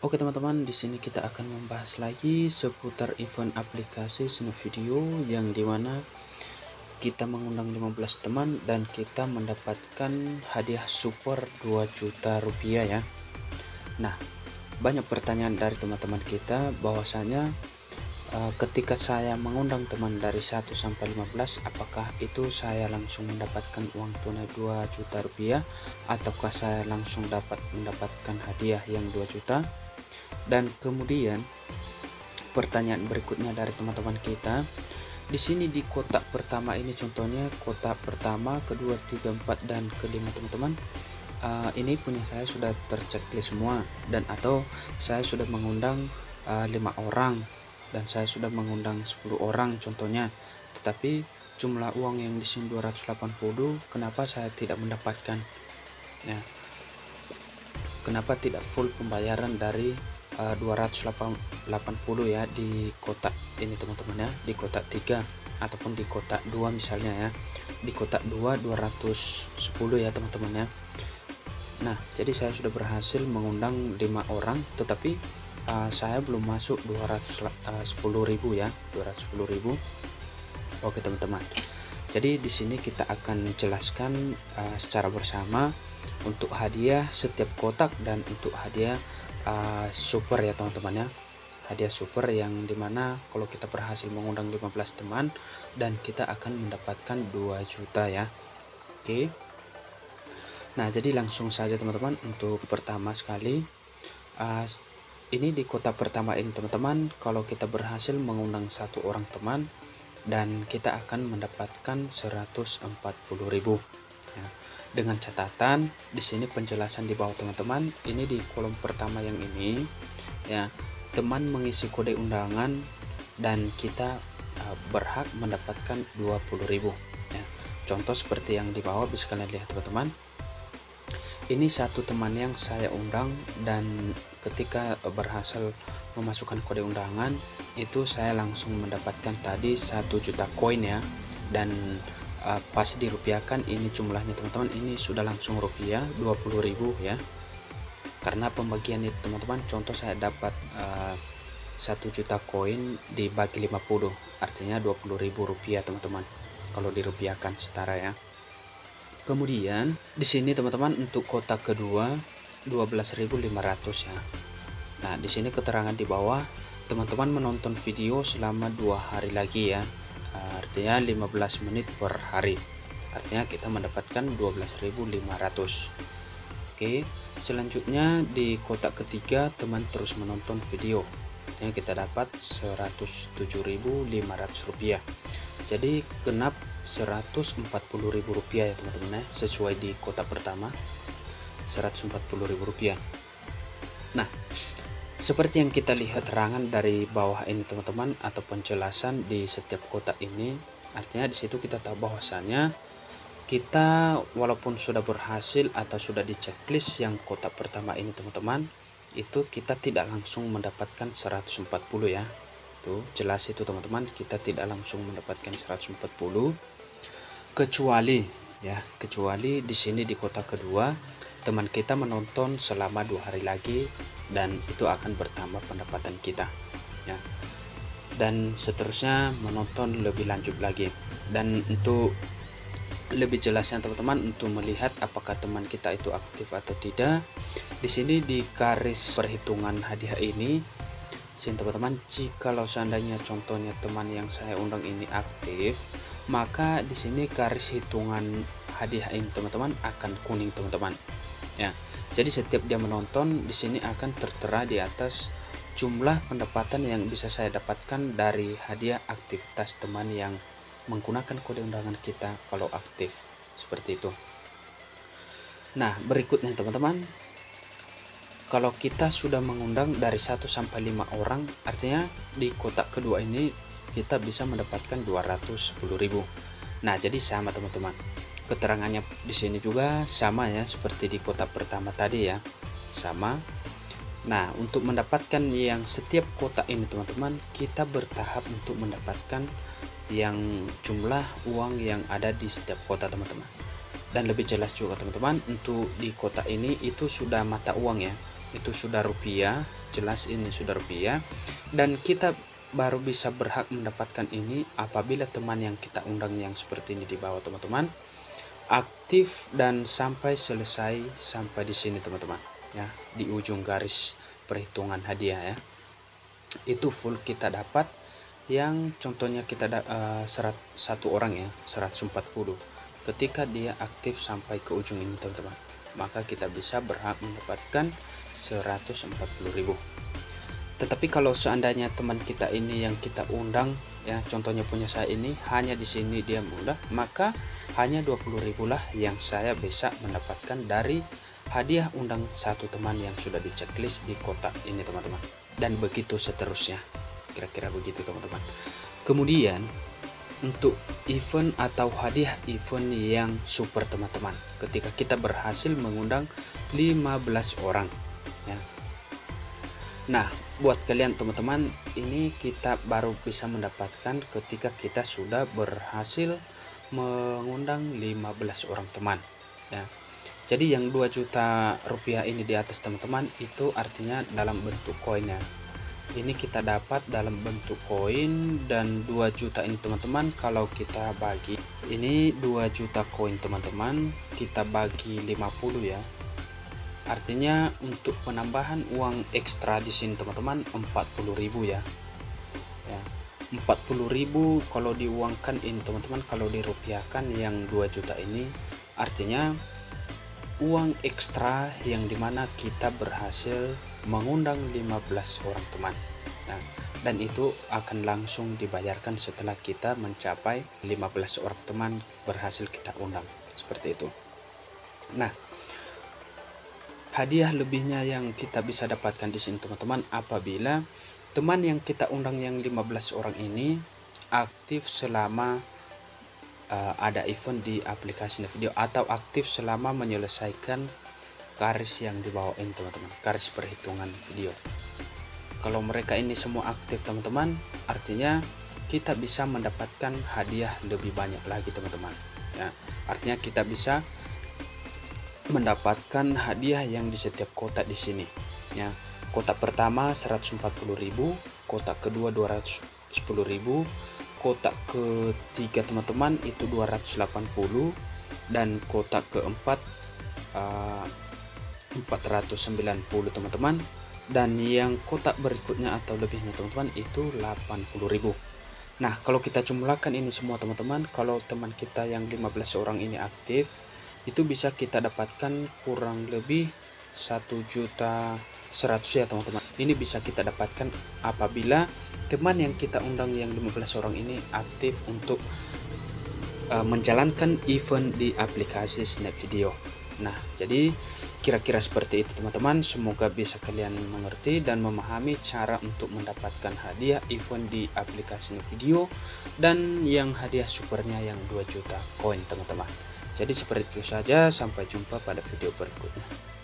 Oke teman-teman, di sini kita akan membahas lagi seputar event aplikasi Snap Video yang dimana kita mengundang 15 teman dan kita mendapatkan hadiah super 2 juta rupiah ya. Nah, banyak pertanyaan dari teman-teman kita bahwasanya ketika saya mengundang teman dari 1 sampai 15, apakah itu saya langsung mendapatkan uang tunai 2 juta rupiah ataukah saya langsung mendapatkan hadiah yang 2 juta? Dan kemudian pertanyaan berikutnya dari teman-teman kita, di sini di kotak pertama ini contohnya kotak pertama, kedua, tiga, empat, dan kelima teman-teman. Ini punya saya sudah terchecklist semua, dan atau saya sudah mengundang 5 orang dan saya sudah mengundang 10 orang contohnya. Tetapi jumlah uang yang di sini 280, kenapa saya tidak mendapatkan? Ya, kenapa tidak full pembayaran dari 280 ya di kotak ini teman-teman ya, di kotak 3 ataupun di kotak 2 misalnya ya, di kotak 2 210 ya teman-teman ya. Nah, jadi saya sudah berhasil mengundang 5 orang, tetapi saya belum masuk 210.000 ya, 210.000. Oke teman-teman, jadi di sini kita akan jelaskan secara bersama untuk hadiah setiap kotak dan untuk hadiah super ya teman-teman ya, hadiah super yang dimana kalau kita berhasil mengundang 15 teman dan kita akan mendapatkan 2 juta ya. Oke, nah jadi langsung saja teman-teman. Untuk pertama sekali ini di kotak pertama ini teman-teman, kalau kita berhasil mengundang 1 orang teman dan kita akan mendapatkan 140.000 ya. Dengan catatan di sini penjelasan di bawah teman-teman, ini di kolom pertama yang ini ya, teman mengisi kode undangan dan kita berhak mendapatkan 20.000 ya. Contoh seperti yang di bawah bisa kalian lihat teman-teman. Ini satu teman yang saya undang dan ketika berhasil memasukkan kode undangan itu saya langsung mendapatkan tadi 1 juta koin ya. Dan pas dirupiahkan ini jumlahnya teman-teman, ini sudah langsung rupiah 20.000 ya, karena pembagian itu teman-teman. Contoh saya dapat 1 juta koin dibagi 50, artinya 20.000 rupiah teman-teman kalau dirupiahkan setara ya. Kemudian di sini teman-teman untuk kotak kedua 12.500 ya. Nah, di sini keterangan di bawah, teman-teman menonton video selama 2 hari lagi ya, artinya 15 menit per hari, artinya kita mendapatkan 12.500. Oke, selanjutnya di kotak ketiga teman terus menonton video, artinya kita dapat 107.500 rupiah, jadi genap 140.000 rupiah ya teman-teman ya, sesuai di kotak pertama 140.000 rupiah. Nah, seperti yang kita lihat terangan dari bawah ini teman-teman, atau penjelasan di setiap kotak ini, artinya di situ kita tahu bahwasannya kita walaupun sudah berhasil atau sudah di checklist yang kotak pertama ini teman-teman, itu kita tidak langsung mendapatkan 140 ya. Tuh jelas itu teman-teman, kita tidak langsung mendapatkan 140 kecuali di sini di kotak kedua teman kita menonton selama 2 hari lagi dan itu akan bertambah pendapatan kita ya, dan seterusnya menonton lebih lanjut lagi. Dan untuk lebih jelasnya teman-teman, untuk melihat apakah teman kita itu aktif atau tidak, di sini di garis perhitungan hadiah ini sini teman-teman, jikalau seandainya contohnya teman yang saya undang ini aktif, maka di sini garis hitungan hadiah ini teman-teman akan kuning teman-teman ya. Jadi setiap dia menonton di sini akan tertera di atas jumlah pendapatan yang bisa saya dapatkan dari hadiah aktivitas teman yang menggunakan kode undangan kita kalau aktif, seperti itu. Nah, berikutnya teman-teman, kalau kita sudah mengundang dari 1 sampai 5 orang, artinya di kotak kedua ini kita bisa mendapatkan 210.000. Nah, jadi sama teman-teman, keterangannya di sini juga sama ya seperti di kotak pertama tadi ya, sama. Nah, untuk mendapatkan yang setiap kotak ini teman-teman, kita bertahap untuk mendapatkan yang jumlah uang yang ada di setiap kotak teman-teman. Dan lebih jelas juga teman-teman, untuk di kotak ini itu sudah mata uang ya, itu sudah rupiah, jelas ini sudah rupiah, dan kita baru bisa berhak mendapatkan ini apabila teman yang kita undang yang seperti ini di bawah teman-teman aktif dan sampai selesai sampai di sini teman-teman ya, di ujung garis perhitungan hadiah ya, itu full kita dapat. Yang contohnya kita satu orang ya 140, ketika dia aktif sampai ke ujung ini teman-teman, maka kita bisa berhak mendapatkan 140.000. Tetapi kalau seandainya teman kita ini yang kita undang ya, contohnya punya saya ini hanya di sini dia mudah, maka hanya 20.000 lah yang saya bisa mendapatkan dari hadiah undang satu teman yang sudah di checklist di kotak ini teman-teman, dan begitu seterusnya, kira-kira begitu teman-teman. Kemudian untuk event atau hadiah event yang super teman-teman, ketika kita berhasil mengundang 15 orang ya. Nah, buat kalian teman-teman, ini kita baru bisa mendapatkan ketika kita sudah berhasil mengundang 15 orang teman ya. Jadi yang 2 juta rupiah ini di atas teman-teman, itu artinya dalam bentuk koin ya. Ini kita dapat dalam bentuk koin, dan 2 juta ini teman-teman kalau kita bagi, ini 2 juta koin teman-teman, kita bagi 50 ya. Artinya untuk penambahan uang ekstra di sini teman-teman 40.000 ya. 40.000 kalau diuangkan ini teman-teman, kalau dirupiahkan yang 2 juta ini artinya uang ekstra yang dimana kita berhasil mengundang 15 orang teman. Nah, dan itu akan langsung dibayarkan setelah kita mencapai 15 orang teman berhasil kita undang, seperti itu. Nah, hadiah lebihnya yang kita bisa dapatkan di sini teman-teman, apabila teman yang kita undang yang 15 orang ini aktif selama ada event di aplikasi video, atau aktif selama menyelesaikan garis yang di bawah ini teman-teman, garis perhitungan video. Kalau mereka ini semua aktif teman-teman, artinya kita bisa mendapatkan hadiah lebih banyak lagi teman-teman ya. Artinya kita bisa mendapatkan hadiah yang di setiap kotak di sini ya. Kotak pertama 140.000, kotak kedua 210.000, kotak ketiga teman-teman itu 280, dan kotak keempat 490 teman-teman, dan yang kotak berikutnya atau lebihnya teman-teman itu 80.000. Nah, kalau kita jumlahkan ini semua teman-teman, kalau teman kita yang 15 orang ini aktif, itu bisa kita dapatkan kurang lebih 1.100.000 ya teman-teman. Ini bisa kita dapatkan apabila teman yang kita undang yang 15 orang ini aktif untuk menjalankan event di aplikasi Snap Video. Nah, jadi kira-kira seperti itu teman-teman. Semoga bisa kalian mengerti dan memahami cara untuk mendapatkan hadiah event di aplikasi Snap Video, dan yang hadiah supernya yang 2 juta koin teman-teman. Jadi seperti itu saja, sampai jumpa pada video berikutnya.